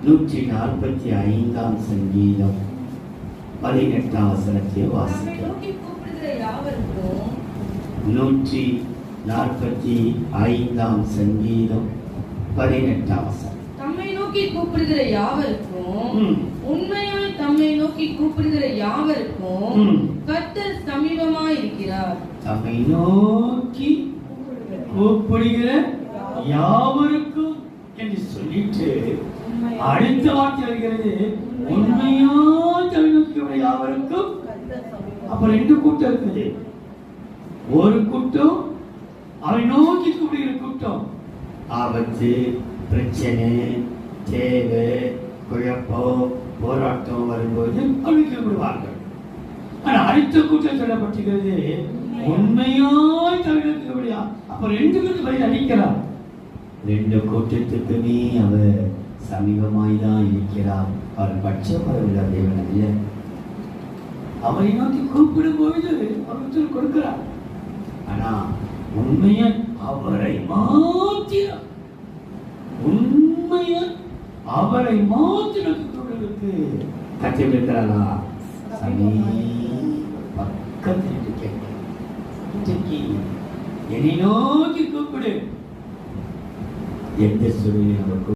145 சங்கீதம் 18 வசனத்தை வாசிக்கிறோம். 145 சங்கீதம் 18 வசனம். தம்மை நோக்கி கூப்பிடுகிற யாவருக்கும், உண்மையாய் தம்மை நோக்கி கூப்பிடுகிற யாவருக்கும் கர்த்தர் சமீபமாய் இருக்கிறார். தம்மை நோக்கி கூப்பிடுகிற யாவருக்கும் என்று சொல்லிட்டு அடுத்த வார்த்தை வருகிறது, உண்மையா தம்மை நோக்கி யாவருக்கும். அப்ப 2 கூட்டம் இருக்குது. ஒரு கூட்டம் அவரை நோக்கி கூப்பிடுகிற கூட்டம். ஆபத்து, பிரச்சனை, தேவை, குழப்பம், போராட்டம் வரும்போது அவருக்கு கூப்பிடுவார்கள். ஆனா அடுத்த கூட்டம் சொல்லப்பட்டிருக்கிறது, உண்மையாய் தவிர்க்க. அப்ப 2 பேருக்கு பதில் அளிக்கிறார். 2 கூட்டத்துக்குமே அவர் சமீபமாய் தான் இருக்கிறார். அவர் பட்சப்படவில்லை தேவன் அல்ல. அவரை நோக்கி கூப்பிடும் பொழுது அவர் கொடுக்கிறார். ஆனா உண்மையா அவரை மாத்திரம், உண்மையா அவரை மாத்திரம் கூப்பிடுவதற்கு கத்திருக்கிறாரா? பக்கத்தில் கேட்க என்னை நோக்கி கூப்பிடு. எந்த சூழ்நிலை